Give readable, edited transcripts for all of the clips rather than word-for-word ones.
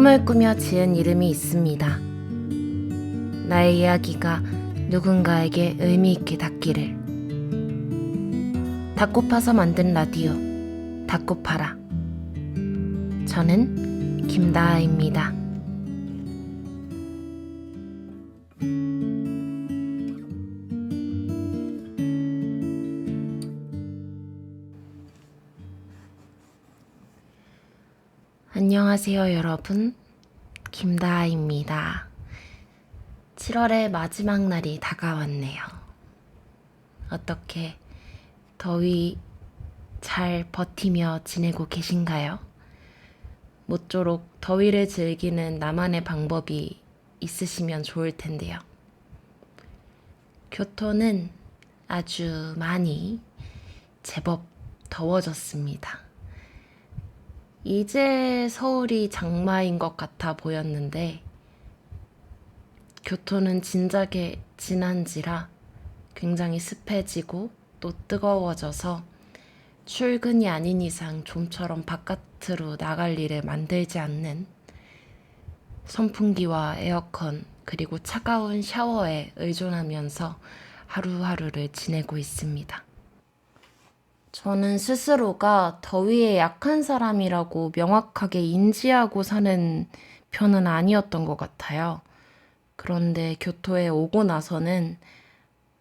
꿈을 꾸며 지은 이름이 있습니다. 나의 이야기가 누군가에게 의미 있게 닿기를. 닿고 파서 만든 라디오, 닿고 파라. 저는 김다하입니다. 안녕하세요, 여러분. 김다하입니다. 7월의 마지막 날이 다가왔네요. 어떻게 더위 잘 버티며 지내고 계신가요? 모쪼록 더위를 즐기는 나만의 방법이 있으시면 좋을 텐데요. 교토는 아주 많이 제법 더워졌습니다. 이제 서울이 장마인 것 같아 보였는데 교토는 진작에 지난지라 굉장히 습해지고 또 뜨거워져서 출근이 아닌 이상 좀처럼 바깥으로 나갈 일을 만들지 않는 선풍기와 에어컨 그리고 차가운 샤워에 의존하면서 하루하루를 지내고 있습니다. 저는 스스로가 더위에 약한 사람이라고 명확하게 인지하고 사는 편은 아니었던 것 같아요. 그런데 교토에 오고 나서는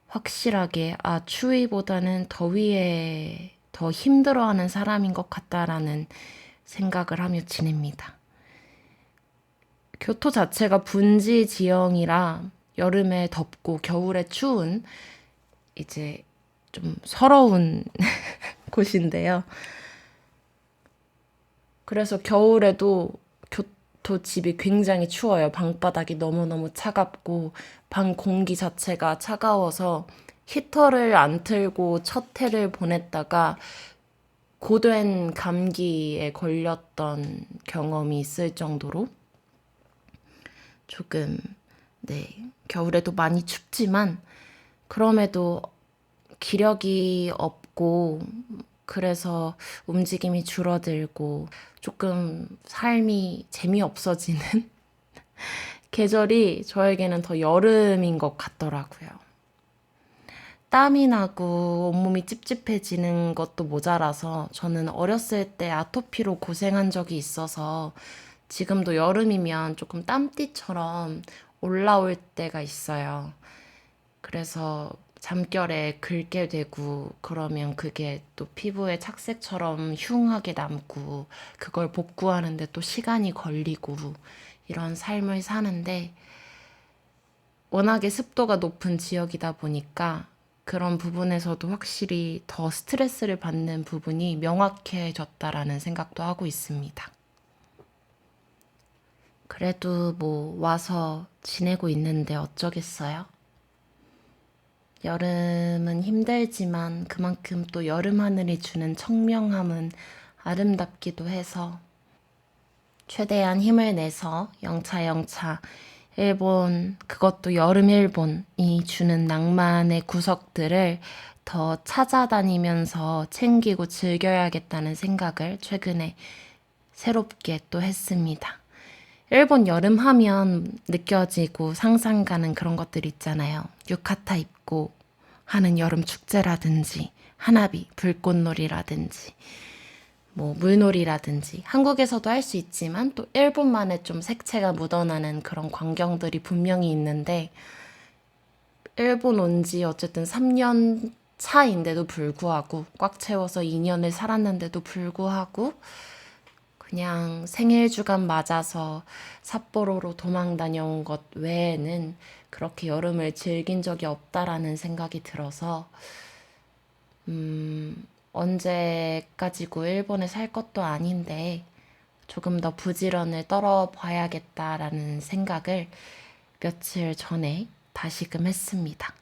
확실하게 추위보다는 더위에 더 힘들어하는 사람인 것 같다라는 생각을 하며 지냅니다. 교토 자체가 분지 지형이라 여름에 덥고 겨울에 추운 이제 좀 서러운 곳인데요. 그래서 겨울에도 교토 집이 굉장히 추워요. 방바닥이 너무너무 차갑고 방 공기 자체가 차가워서 히터를 안 틀고 첫 해를 보냈다가 고된 감기에 걸렸던 경험이 있을 정도로 조금 겨울에도 많이 춥지만 그럼에도 기력이 없고 그래서 움직임이 줄어들고 조금 삶이 재미없어지는 계절이 저에게는 더 여름인 것 같더라고요. 땀이 나고 온몸이 찝찝해지는 것도 모자라서 저는 어렸을 때 아토피로 고생한 적이 있어서 지금도 여름이면 조금 땀띠처럼 올라올 때가 있어요. 그래서 잠결에 긁게 되고 그러면 그게 또 피부에 착색처럼 흉하게 남고 그걸 복구하는데 또 시간이 걸리고 이런 삶을 사는데 워낙에 습도가 높은 지역이다 보니까 그런 부분에서도 확실히 더 스트레스를 받는 부분이 명확해졌다라는 생각도 하고 있습니다. 그래도 와서 지내고 있는데 어쩌겠어요? 여름은 힘들지만 그만큼 또 여름 하늘이 주는 청명함은 아름답기도 해서 최대한 힘을 내서 영차 일본, 그것도 여름 일본이 주는 낭만의 구석들을 더 찾아다니면서 챙기고 즐겨야겠다는 생각을 최근에 새롭게 또 했습니다. 일본 여름 하면 느껴지고 상상 가는 그런 것들 있잖아요. 유카타 입고 하는 여름 축제라든지 하나비, 불꽃놀이라든지 물놀이라든지 한국에서도 할 수 있지만 또 일본만의 좀 색채가 묻어나는 그런 광경들이 분명히 있는데 일본 온 지 어쨌든 3년 차인데도 불구하고 꽉 채워서 2년을 살았는데도 불구하고 그냥 생일 주간 맞아서 삿포로로 도망 다녀온 것 외에는 그렇게 여름을 즐긴 적이 없다라는 생각이 들어서 언제까지고 일본에 살 것도 아닌데 조금 더 부지런을 떨어봐야겠다라는 생각을 며칠 전에 다시금 했습니다.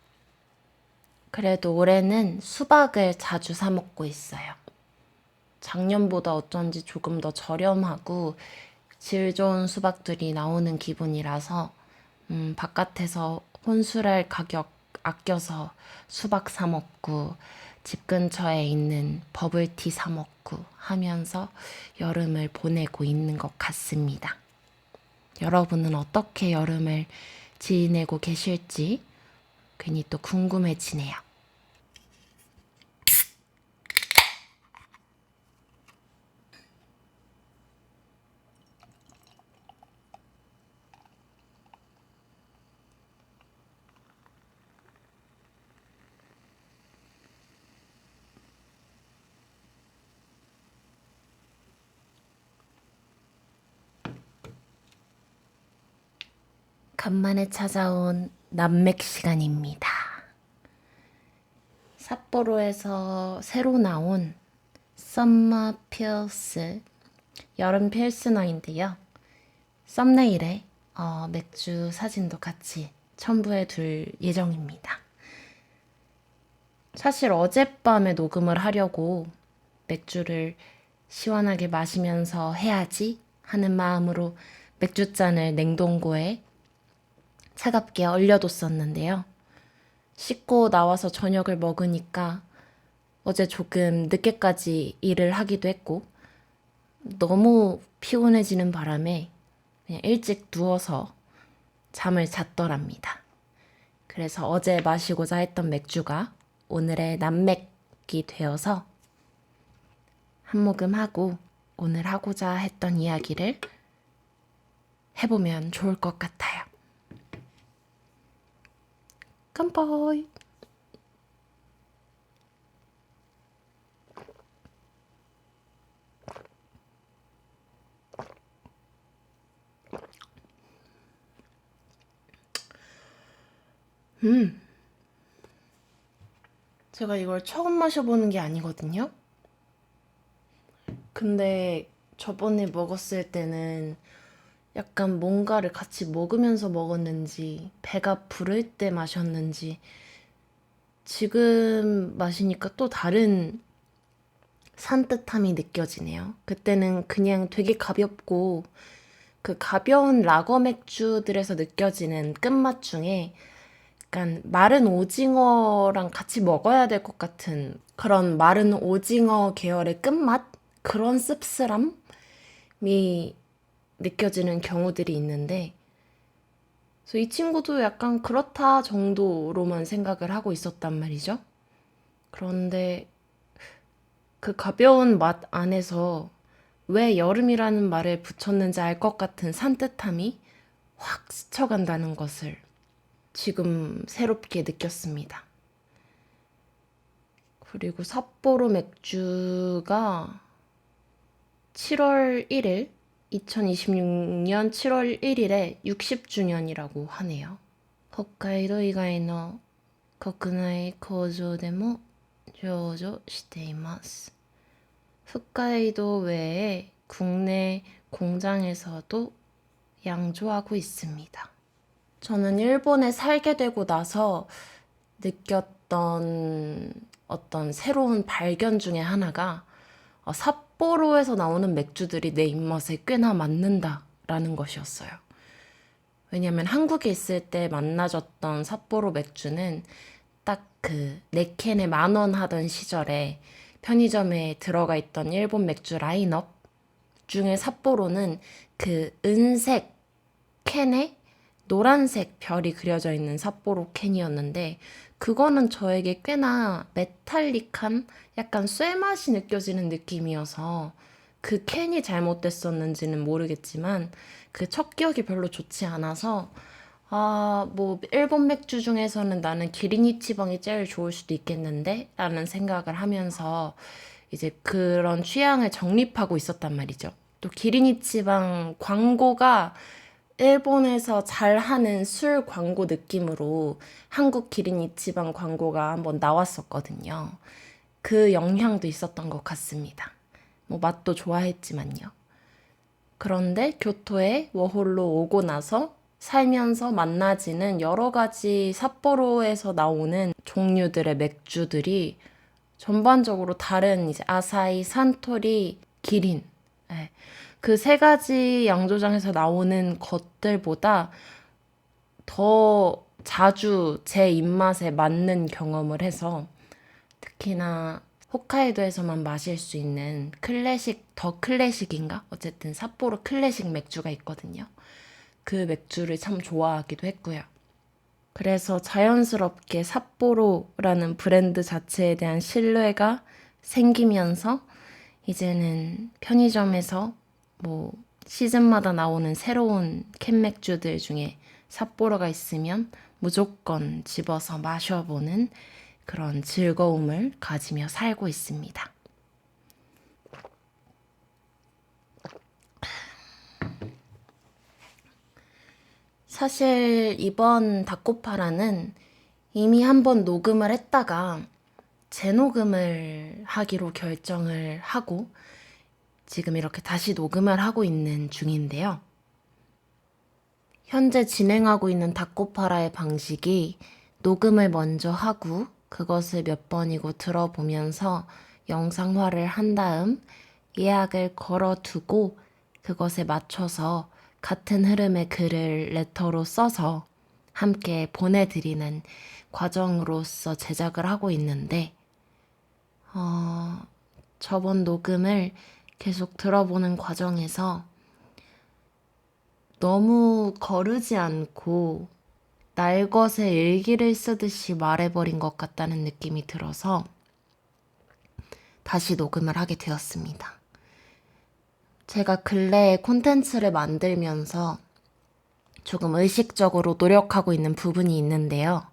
그래도 올해는 수박을 자주 사 먹고 있어요. 작년보다 어쩐지 조금 더 저렴하고 질 좋은 수박들이 나오는 기분이라서 바깥에서 혼술할 가격 아껴서 수박 사 먹고 집 근처에 있는 버블티 사 먹고 하면서 여름을 보내고 있는 것 같습니다. 여러분은 어떻게 여름을 지내고 계실지 괜히 또 궁금해지네요. 간만에 찾아온 남맥 시간입니다. 삿포로에서 새로 나온 썸머 필스 여름 필스너인데요. 썸네일에 맥주 사진도 같이 첨부해 둘 예정입니다. 사실 어젯밤에 녹음을 하려고 맥주를 시원하게 마시면서 해야지 하는 마음으로 맥주잔을 냉동고에 차갑게 얼려뒀었는데요. 씻고 나와서 저녁을 먹으니까 어제 조금 늦게까지 일을 하기도 했고 너무 피곤해지는 바람에 그냥 일찍 누워서 잠을 잤더랍니다. 그래서 어제 마시고자 했던 맥주가 오늘의 남맥이 되어서 한 모금 하고 오늘 하고자 했던 이야기를 해보면 좋을 것 같아요. 깜빡. 제가 이걸 처음 마셔보는 게 아니거든요. 근데 저번에 먹었을 때는 약간 뭔가를 같이 먹으면서 먹었는지 배가 부를 때 마셨는지 지금 마시니까 또 다른 산뜻함이 느껴지네요. 그때는 그냥 되게 가볍고 그 가벼운 라거 맥주들에서 느껴지는 끝맛 중에 약간 마른 오징어랑 같이 먹어야 될 것 같은 그런 마른 오징어 계열의 끝맛? 그런 씁쓸함이 느껴지는 경우들이 있는데 그래서 이 친구도 약간 그렇다 정도로만 생각을 하고 있었단 말이죠. 그런데 그 가벼운 맛 안에서 왜 여름이라는 말을 붙였는지 알 것 같은 산뜻함이 확 스쳐간다는 것을 지금 새롭게 느꼈습니다. 그리고 삿포로 맥주가 7월 1일, 2026년 7월 1일에 60주년이라고 하네요. 홋카이도以外の国内工場でも上場しています. 홋카이도 외에 국내 공장에서도 양조하고 있습니다. 저는 일본에 살게 되고 나서 느꼈던 어떤 새로운 발견 중에 하나가 삿포로에서 나오는 맥주들이 내 입맛에 꽤나 맞는다라는 것이었어요. 왜냐면 한국에 있을 때 만나졌던 삿포로 맥주는 딱 그 4캔에 10,000원 하던 시절에 편의점에 들어가 있던 일본 맥주 라인업 중에 삿포로는 그 은색 캔에 노란색 별이 그려져 있는 삿포로 캔이었는데 그거는 저에게 꽤나 메탈릭한 약간 쇠맛이 느껴지는 느낌이어서 그 캔이 잘못됐었는지는 모르겠지만 그 첫 기억이 별로 좋지 않아서 뭐 일본 맥주 중에서는 나는 기린이치방이 제일 좋을 수도 있겠는데 라는 생각을 하면서 이제 그런 취향을 정립하고 있었단 말이죠. 또 기린이치방 광고가 일본에서 잘하는 술 광고 느낌으로 한국 기린 이치방 광고가 한번 나왔었거든요. 그 영향도 있었던 것 같습니다. 뭐 맛도 좋아했지만요. 그런데 교토에 워홀로 오고 나서 살면서 만나지는 여러 가지 삿포로에서 나오는 종류들의 맥주들이 전반적으로 다른 이제 아사히, 산토리, 기린 그 세 가지 양조장에서 나오는 것들보다 더 자주 제 입맛에 맞는 경험을 해서 특히나 홋카이도에서만 마실 수 있는 클래식, 더 클래식인가? 어쨌든 삿포로 클래식 맥주가 있거든요. 그 맥주를 참 좋아하기도 했고요. 그래서 자연스럽게 삿포로라는 브랜드 자체에 대한 신뢰가 생기면서 이제는 편의점에서 뭐 시즌마다 나오는 새로운 캔 맥주들 중에 삿포로가 있으면 무조건 집어서 마셔보는 그런 즐거움을 가지며 살고 있습니다. 사실 이번 다코파라는 이미 한번 녹음을 했다가 재녹음을 하기로 결정을 하고 지금 이렇게 다시 녹음을 하고 있는 중인데요. 현재 진행하고 있는 다코파라의 방식이 녹음을 먼저 하고 그것을 몇 번이고 들어보면서 영상화를 한 다음 예약을 걸어두고 그것에 맞춰서 같은 흐름의 글을 레터로 써서 함께 보내드리는 과정으로서 제작을 하고 있는데, 저번 녹음을 계속 들어보는 과정에서 너무 거르지 않고 날것의 일기를 쓰듯이 말해버린 것 같다는 느낌이 들어서 다시 녹음을 하게 되었습니다. 제가 근래에 콘텐츠를 만들면서 조금 의식적으로 노력하고 있는 부분이 있는데요.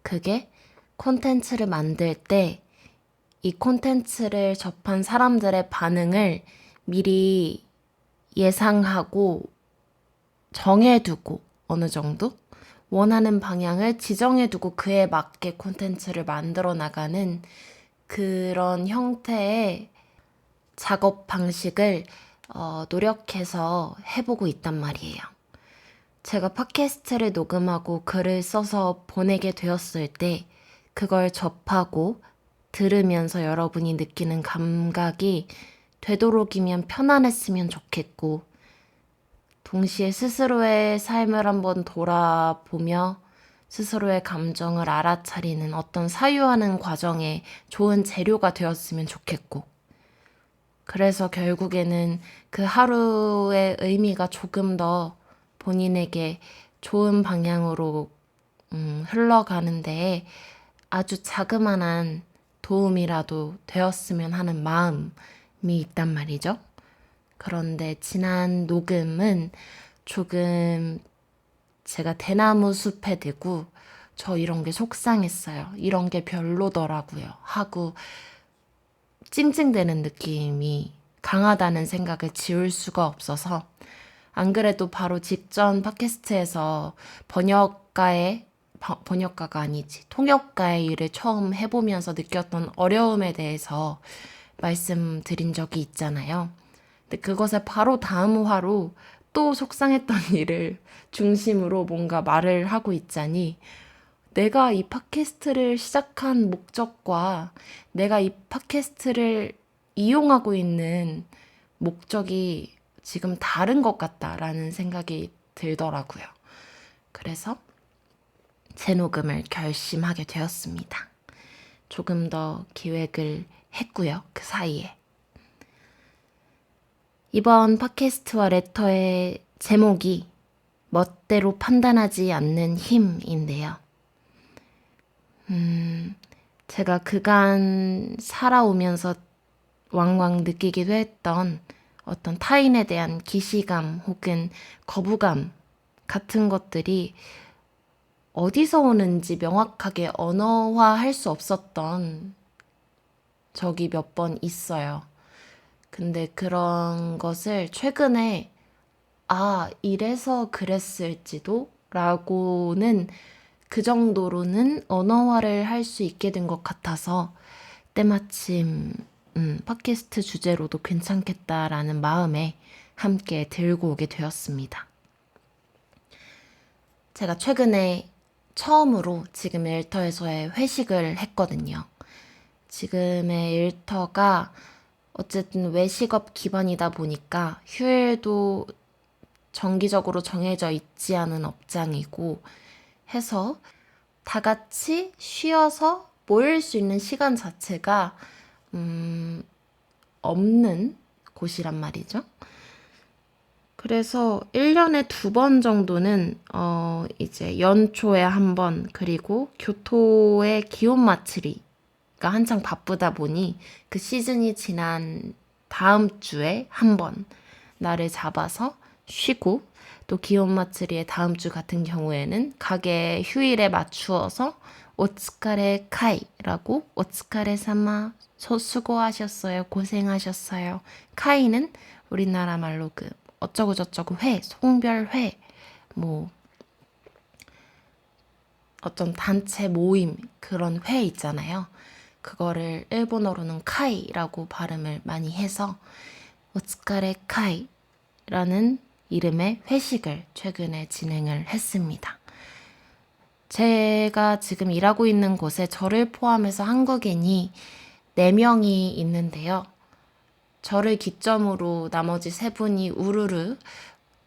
그게 콘텐츠를 만들 때 이 콘텐츠를 접한 사람들의 반응을 미리 예상하고 정해두고 어느 정도 원하는 방향을 지정해두고 그에 맞게 콘텐츠를 만들어 나가는 그런 형태의 작업 방식을 노력해서 해보고 있단 말이에요. 제가 팟캐스트를 녹음하고 글을 써서 보내게 되었을 때 그걸 접하고 들으면서 여러분이 느끼는 감각이 되도록이면 편안했으면 좋겠고 동시에 스스로의 삶을 한번 돌아보며 스스로의 감정을 알아차리는 어떤 사유하는 과정에 좋은 재료가 되었으면 좋겠고 그래서 결국에는 그 하루의 의미가 조금 더 본인에게 좋은 방향으로 흘러가는 데에 아주 자그마한 도움이라도 되었으면 하는 마음이 있단 말이죠. 그런데 지난 녹음은 조금 제가 대나무 숲에 대고 저 이런 게 속상했어요. 이런 게 별로더라고요. 하고 찡찡대는 느낌이 강하다는 생각을 지울 수가 없어서 안 그래도 바로 직전 팟캐스트에서 번역가가 아니지, 통역가의 일을 처음 해보면서 느꼈던 어려움에 대해서 말씀드린 적이 있잖아요. 근데 그것의 바로 다음 화로 또 속상했던 일을 중심으로 뭔가 말을 하고 있자니 내가 이 팟캐스트를 시작한 목적과 내가 이 팟캐스트를 이용하고 있는 목적이 지금 다른 것 같다라는 생각이 들더라고요. 그래서 재녹음을 결심하게 되었습니다. 조금 더 기획을 했고요. 그 사이에. 이번 팟캐스트와 레터의 제목이 멋대로 판단하지 않는 힘인데요. 제가 그간 살아오면서 왕왕 느끼기도 했던 어떤 타인에 대한 기시감 혹은 거부감 같은 것들이 어디서 오는지 명확하게 언어화할 수 없었던 적이 몇 번 있어요. 근데 그런 것을 최근에 이래서 그랬을지도 라고는 그 정도로는 언어화를 할 수 있게 된 것 같아서 때마침 팟캐스트 주제로도 괜찮겠다라는 마음에 함께 들고 오게 되었습니다. 제가 최근에 처음으로 지금 일터에서의 회식을 했거든요. 지금의 일터가 어쨌든 외식업 기반이다 보니까 휴일도 정기적으로 정해져 있지 않은 업장이고 해서 다 같이 쉬어서 모일 수 있는 시간 자체가 없는 곳이란 말이죠. 그래서 1년에 2번 정도는 이제 연초에 한 번, 그리고 교토의 기온 마츠리가 한창 바쁘다 보니 그 시즌이 지난 다음 주에 한 번 날을 잡아서 쉬고, 또 기온 마츠리의 다음 주 같은 경우에는 가게 휴일에 맞추어서 오츠카레 카이라고, 오츠카레 사마 수고하셨어요, 고생하셨어요. 카이는 우리나라 말로 그 어쩌고 저쩌고 회, 송별회, 뭐 어떤 단체 모임 그런 회 있잖아요. 그거를 일본어로는 카이라고 발음을 많이 해서 오츠카레 카이라는 이름의 회식을 최근에 진행을 했습니다. 제가 지금 일하고 있는 곳에 저를 포함해서 한국인이 4명이 있는데요. 저를 기점으로 나머지 3분이 우르르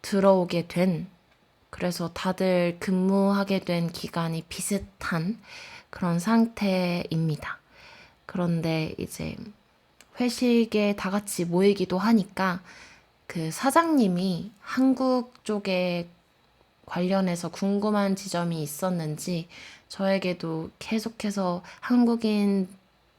들어오게 된, 그래서 다들 근무하게 된 기간이 비슷한 그런 상태입니다. 그런데 이제 회식에 다 같이 모이기도 하니까 그 사장님이 한국 쪽에 관련해서 궁금한 지점이 있었는지 저에게도 계속해서 한국인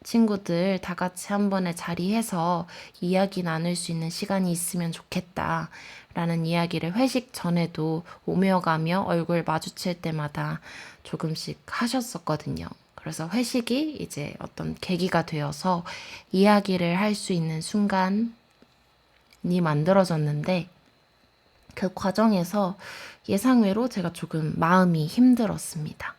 친구들 다 같이 한 번에 자리해서 이야기 나눌 수 있는 시간이 있으면 좋겠다 라는 이야기를 회식 전에도 오며 가며 얼굴 마주칠 때마다 조금씩 하셨었거든요. 그래서 회식이 이제 어떤 계기가 되어서 이야기를 할 수 있는 순간이 만들어졌는데, 그 과정에서 예상외로 제가 조금 마음이 힘들었습니다.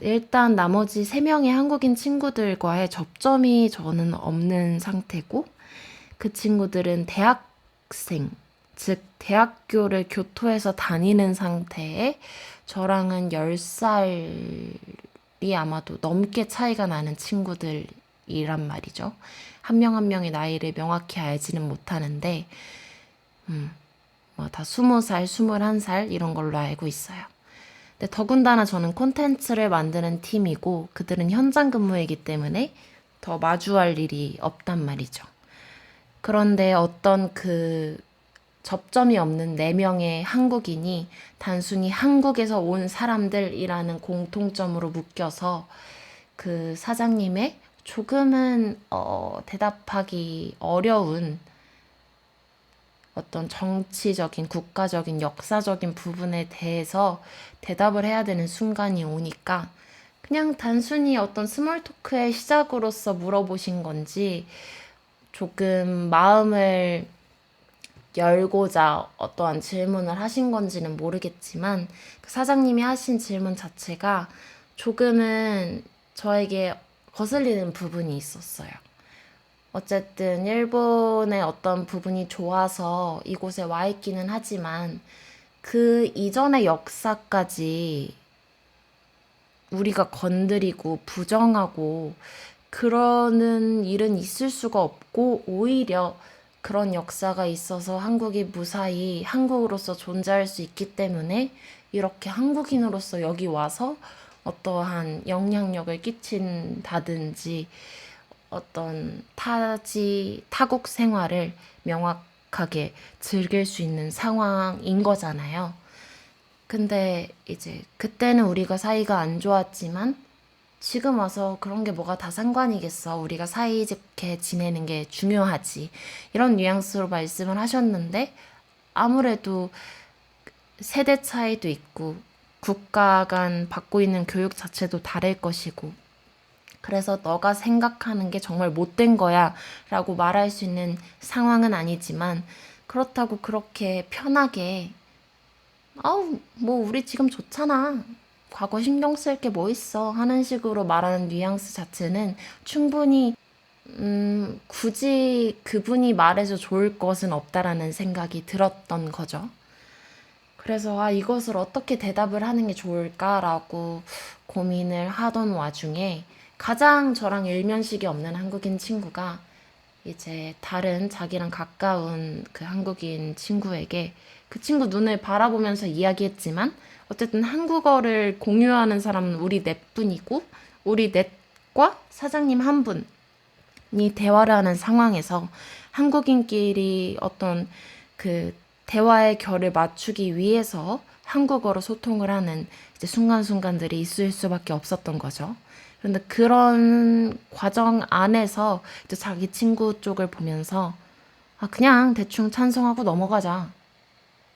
일단 나머지 3명의 한국인 친구들과의 접점이 저는 없는 상태고, 그 친구들은 대학생, 즉 대학교를 교토에서 다니는 상태에 저랑은 10살이 아마도 넘게 차이가 나는 친구들이란 말이죠. 한 명 한 명의 나이를 명확히 알지는 못하는데 뭐 다 20살, 21살 이런 걸로 알고 있어요. 근데 더군다나 저는 콘텐츠를 만드는 팀이고 그들은 현장 근무이기 때문에 더 마주할 일이 없단 말이죠. 그런데 어떤 그 접점이 없는 4명의 한국인이 단순히 한국에서 온 사람들이라는 공통점으로 묶여서 그 사장님의 조금은 대답하기 어려운 어떤 정치적인, 국가적인, 역사적인 부분에 대해서 대답을 해야 되는 순간이 오니까 그냥 단순히 어떤 스몰 토크의 시작으로서 물어보신 건지 조금 마음을 열고자 어떠한 질문을 하신 건지는 모르겠지만 그 사장님이 하신 질문 자체가 조금은 저에게 거슬리는 부분이 있었어요. 어쨌든 일본의 어떤 부분이 좋아서 이곳에 와 있기는 하지만 그 이전의 역사까지 우리가 건드리고 부정하고 그러는 일은 있을 수가 없고, 오히려 그런 역사가 있어서 한국이 무사히 한국으로서 존재할 수 있기 때문에 이렇게 한국인으로서 여기 와서 어떠한 영향력을 끼친다든지 어떤 타국 생활을 명확하게 즐길 수 있는 상황인 거잖아요. 근데 이제 그때는 우리가 사이가 안 좋았지만 지금 와서 그런 게 뭐가 다 상관이겠어. 우리가 사이좋게 지내는 게 중요하지. 이런 뉘앙스로 말씀을 하셨는데 아무래도 세대 차이도 있고 국가 간 받고 있는 교육 자체도 다를 것이고, 그래서 너가 생각하는 게 정말 못된 거야 라고 말할 수 있는 상황은 아니지만, 그렇다고 그렇게 편하게 아우 뭐 우리 지금 좋잖아, 과거 신경 쓸 게 뭐 있어 하는 식으로 말하는 뉘앙스 자체는 충분히 굳이 그분이 말해서 좋을 것은 없다라는 생각이 들었던 거죠. 그래서 이것을 어떻게 대답을 하는 게 좋을까라고 고민을 하던 와중에 가장 저랑 일면식이 없는 한국인 친구가 이제 다른 자기랑 가까운 그 한국인 친구에게 그 친구 눈을 바라보면서 이야기했지만, 어쨌든 한국어를 공유하는 사람은 우리 넷뿐이고 우리 넷과 사장님 한 분이 대화를 하는 상황에서 한국인끼리 어떤 그 대화의 결을 맞추기 위해서 한국어로 소통을 하는 이제 순간순간들이 있을 수밖에 없었던 거죠. 그런데 그런 과정 안에서 이제 자기 친구 쪽을 보면서 아, 그냥 대충 찬성하고 넘어가자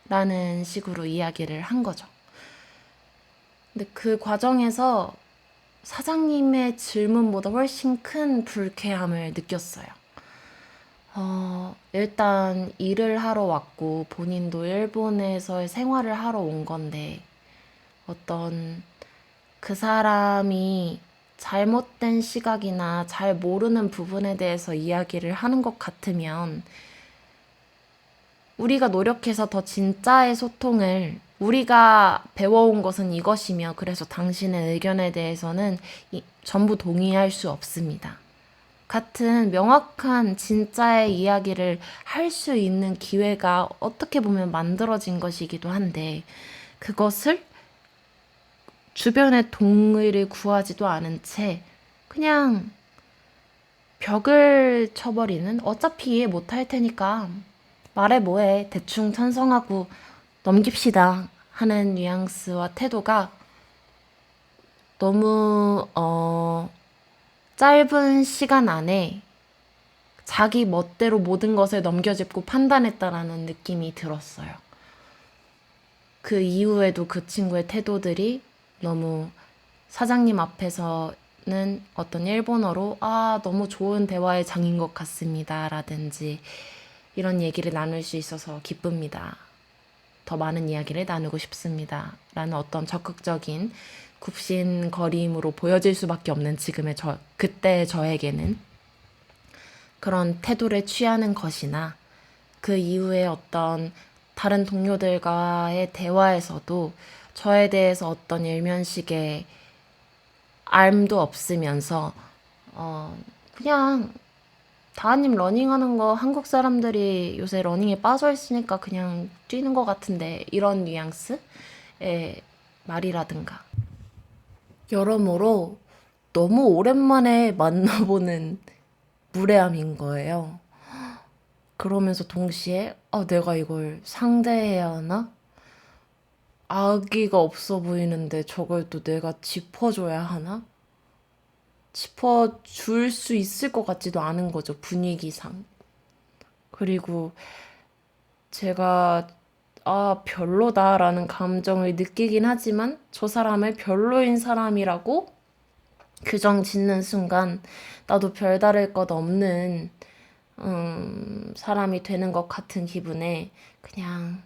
라는 식으로 이야기를 한 거죠. 근데 그 과정에서 사장님의 질문보다 훨씬 큰 불쾌함을 느꼈어요. 일단 일을 하러 왔고 본인도 일본에서의 생활을 하러 온 건데 어떤 그 사람이 잘못된 시각이나 잘 모르는 부분에 대해서 이야기를 하는 것 같으면 우리가 노력해서 더 진짜의 소통을 우리가 배워온 것은 이것이며 그래서 당신의 의견에 대해서는 전부 동의할 수 없습니다. 같은 명확한 진짜의 이야기를 할 수 있는 기회가 어떻게 보면 만들어진 것이기도 한데 그것을 주변의 동의를 구하지도 않은 채 그냥 벽을 쳐버리는 어차피 이해 못할 테니까 말해 뭐해 대충 찬성하고 넘깁시다 하는 뉘앙스와 태도가 너무 짧은 시간 안에 자기 멋대로 모든 것을 넘겨짚고 판단했다라는 느낌이 들었어요. 그 이후에도 그 친구의 태도들이 너무 사장님 앞에서는 어떤 일본어로 아, 너무 좋은 대화의 장인 것 같습니다. 라든지 이런 얘기를 나눌 수 있어서 기쁩니다. 더 많은 이야기를 나누고 싶습니다. 라는 어떤 적극적인 굽신거림으로 보여질 수밖에 없는 지금의 그때의 저에게는 그런 태도를 취하는 것이나 그 이후에 어떤 다른 동료들과의 대화에서도 저에 대해서 어떤 일면식의 알도 없으면서 그냥 다하님 러닝하는 거 한국 사람들이 요새 러닝에 빠져 있으니까 그냥 뛰는 것 같은데 이런 뉘앙스의 말이라든가 여러모로 너무 오랜만에 만나보는 무례함인 거예요. 그러면서 동시에 내가 이걸 상대해야 하나? 아기가 없어 보이는데 저걸 또 내가 짚어줘야 하나? 짚어줄 수 있을 것 같지도 않은 거죠, 분위기상. 그리고 제가 별로다라는 감정을 느끼긴 하지만 저 사람을 별로인 사람이라고 규정 짓는 순간 나도 별다를 것 없는 사람이 되는 것 같은 기분에 그냥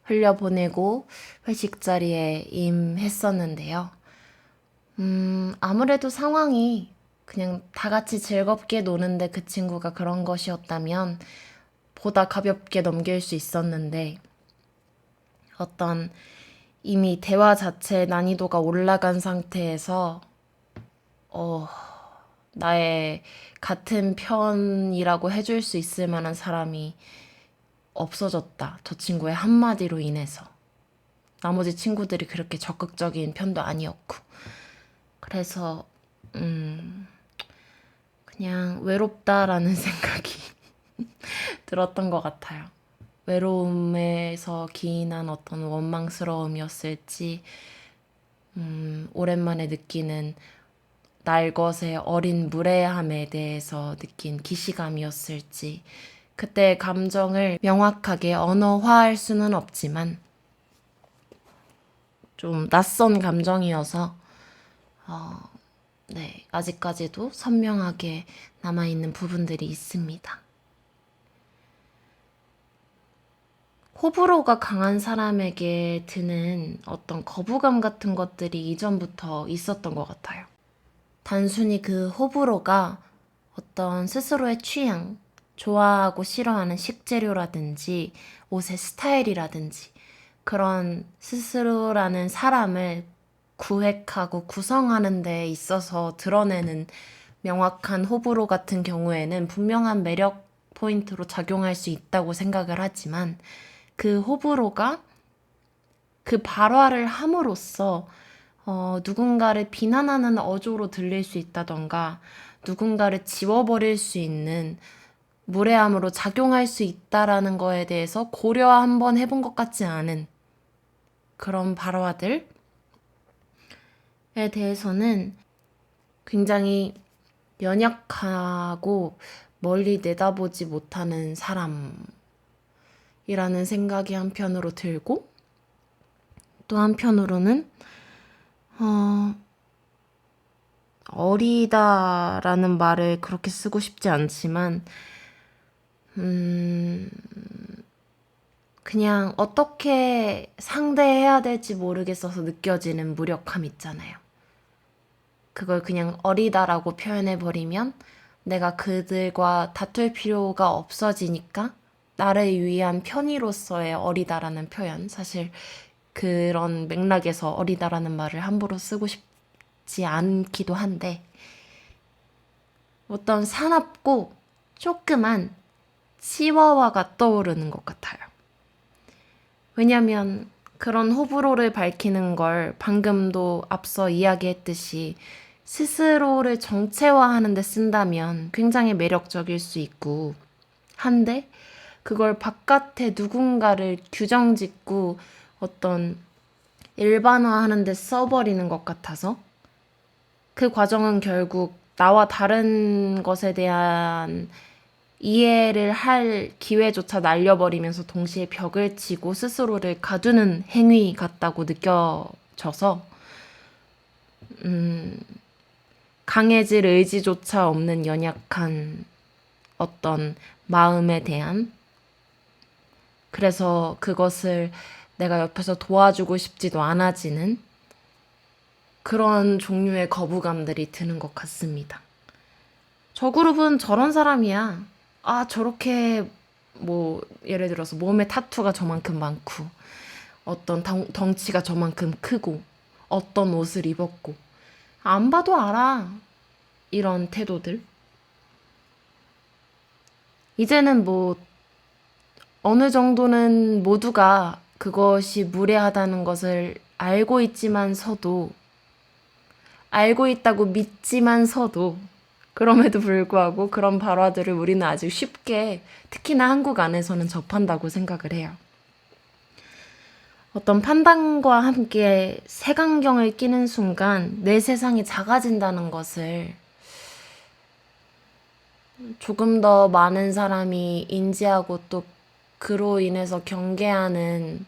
흘려보내고 회식 자리에 임했었는데요. 아무래도 상황이 그냥 다 같이 즐겁게 노는데 그 친구가 그런 것이었다면 보다 가볍게 넘길 수 있었는데 어떤 이미 대화 자체의 난이도가 올라간 상태에서 나의 같은 편이라고 해줄 수 있을 만한 사람이 없어졌다. 저 친구의 한마디로 인해서. 나머지 친구들이 그렇게 적극적인 편도 아니었고. 그래서 그냥 외롭다라는 생각이 들었던 것 같아요. 외로움에서 기인한 어떤 원망스러움이었을지, 오랜만에 느끼는 날것의 어린 무례함에 대해서 느낀 기시감이었을지, 그때의 감정을 명확하게 언어화할 수는 없지만, 좀 낯선 감정이어서, 네, 아직까지도 선명하게 남아있는 부분들이 있습니다. 호불호가 강한 사람에게 드는 어떤 거부감 같은 것들이 이전부터 있었던 것 같아요. 단순히 그 호불호가 어떤 스스로의 취향, 좋아하고 싫어하는 식재료라든지 옷의 스타일이라든지 그런 스스로라는 사람을 구획하고 구성하는 데 있어서 드러내는 명확한 호불호 같은 경우에는 분명한 매력 포인트로 작용할 수 있다고 생각을 하지만 그 호불호가 그 발화를 함으로써 누군가를 비난하는 어조로 들릴 수 있다던가 누군가를 지워버릴 수 있는 무례함으로 작용할 수 있다라는 거에 대해서 고려 한번 해본 것 같지 않은 그런 발화들에 대해서는 굉장히 연약하고 멀리 내다보지 못하는 사람이라는 생각이 한편으로 들고, 또 한편으로는 어리다라는 말을 그렇게 쓰고 싶지 않지만 그냥 어떻게 상대해야 될지 모르겠어서 느껴지는 무력함 있잖아요. 그걸 그냥 어리다라고 표현해버리면 내가 그들과 다툴 필요가 없어지니까 나를 위한 편의로서의 어리다라는 표현, 사실 그런 맥락에서 어리다라는 말을 함부로 쓰고 싶지 않기도 한데, 어떤 사납고 조그만 치와와가 떠오르는 것 같아요. 왜냐면 그런 호불호를 밝히는 걸 방금도 앞서 이야기했듯이 스스로를 정체화하는 데 쓴다면 굉장히 매력적일 수 있고 한데, 그걸 바깥에 누군가를 규정짓고 어떤 일반화하는 데 써버리는 것 같아서 그 과정은 결국 나와 다른 것에 대한 이해를 할 기회조차 날려버리면서 동시에 벽을 치고 스스로를 가두는 행위 같다고 느껴져서 강해질 의지조차 없는 연약한 어떤 마음에 대한, 그래서 그것을 내가 옆에서 도와주고 싶지도 않아지는 그런 종류의 거부감들이 드는 것 같습니다. 저 그룹은 저런 사람이야. 아, 저렇게 뭐 예를 들어서 몸에 타투가 저만큼 많고 어떤 덩치가 저만큼 크고 어떤 옷을 입었고 안 봐도 알아. 이런 태도들. 이제는 뭐 어느 정도는 모두가 그것이 무례하다는 것을 알고 있다고 믿지만서도 그럼에도 불구하고 그런 발화들을 우리는 아직 쉽게, 특히나 한국 안에서는 접한다고 생각을 해요. 어떤 판단과 함께 색안경을 끼는 순간 내 세상이 작아진다는 것을 조금 더 많은 사람이 인지하고 또 그로 인해서 경계하는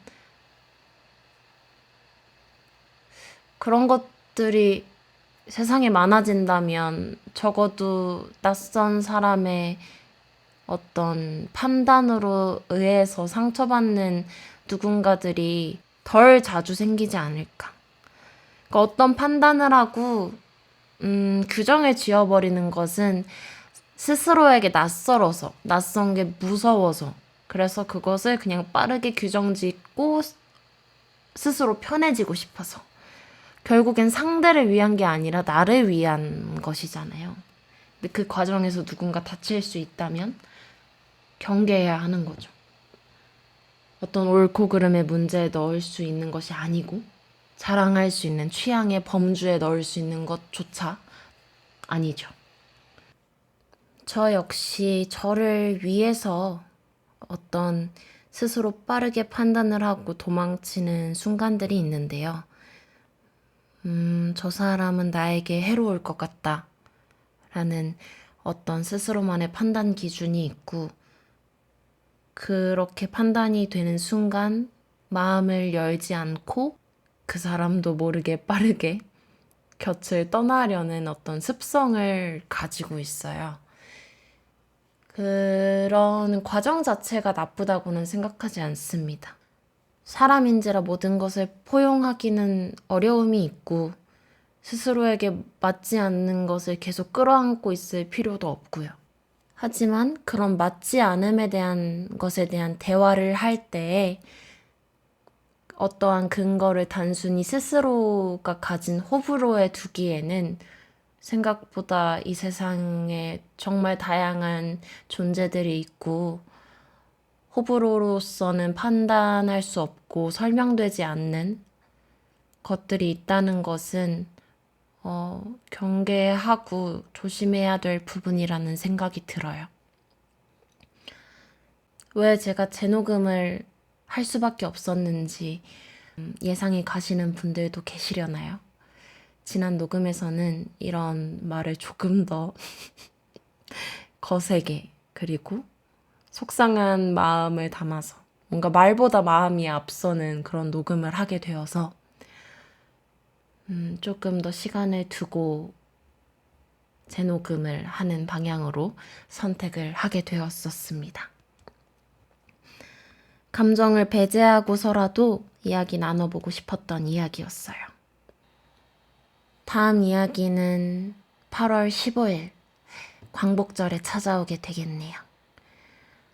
그런 것들이 세상에 많아진다면 적어도 낯선 사람의 어떤 판단으로 의해서 상처받는 누군가들이 덜 자주 생기지 않을까. 그러니까 어떤 판단을 하고 규정을 지어버리는 것은 스스로에게 낯선 게 무서워서, 그래서 그것을 그냥 빠르게 규정 짓고 스스로 편해지고 싶어서, 결국엔 상대를 위한 게 아니라 나를 위한 것이잖아요. 근데 그 과정에서 누군가 다칠 수 있다면 경계해야 하는 거죠. 어떤 옳고 그름의 문제에 넣을 수 있는 것이 아니고 자랑할 수 있는 취향의 범주에 넣을 수 있는 것조차 아니죠. 저 역시 저를 위해서 어떤 스스로 빠르게 판단을 하고 도망치는 순간들이 있는데요. 저 사람은 나에게 해로울 것 같다 라는 어떤 스스로만의 판단 기준이 있고, 그렇게 판단이 되는 순간 마음을 열지 않고 그 사람도 모르게 빠르게 곁을 떠나려는 어떤 습성을 가지고 있어요. 그런 과정 자체가 나쁘다고는 생각하지 않습니다. 사람인지라 모든 것을 포용하기는 어려움이 있고 스스로에게 맞지 않는 것을 계속 끌어안고 있을 필요도 없고요. 하지만 그런 맞지 않음에 대한 것에 대한 대화를 할 때에 어떠한 근거를 단순히 스스로가 가진 호불호에 두기에는 생각보다 이 세상에 정말 다양한 존재들이 있고 호불호로서는 판단할 수 없고 설명되지 않는 것들이 있다는 것은 경계하고 조심해야 될 부분이라는 생각이 들어요. 왜 제가 재녹음을 할 수밖에 없었는지 예상이 가시는 분들도 계시려나요? 지난 녹음에서는 이런 말을 조금 더 거세게 그리고 속상한 마음을 담아서 뭔가 말보다 마음이 앞서는 그런 녹음을 하게 되어서 조금 더 시간을 두고 재녹음을 하는 방향으로 선택을 하게 되었었습니다. 감정을 배제하고서라도 이야기 나눠보고 싶었던 이야기였어요. 다음 이야기는 8월 15일 광복절에 찾아오게 되겠네요.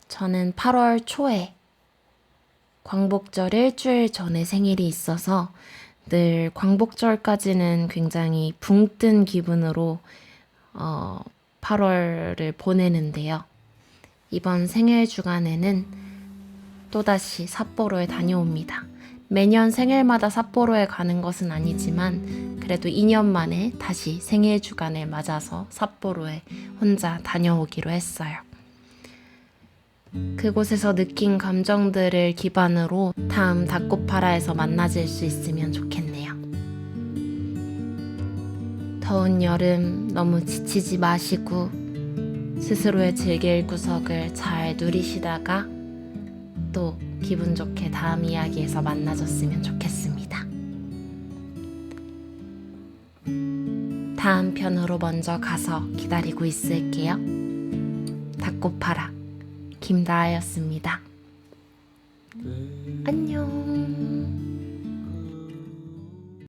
저는 8월 초에 광복절 일주일 전에 생일이 있어서 늘 광복절까지는 굉장히 붕 뜬 기분으로 8월을 보내는데요. 이번 생일 주간에는 또다시 삿포로에 다녀옵니다. 매년 생일마다 삿포로에 가는 것은 아니지만 그래도 2년 만에 다시 생일 주간을 맞아서 삿포로에 혼자 다녀오기로 했어요. 그곳에서 느낀 감정들을 기반으로 다음 닭고파라에서 만나질 수 있으면 좋겠네요. 더운 여름 너무 지치지 마시고 스스로의 즐길 구석을 잘 누리시다가 또 기분 좋게 다음 이야기에서 만나줬으면 좋겠습니다. 다음 편으로 먼저 가서 기다리고 있을게요. 닭고파라 김다하였습니다. 안녕.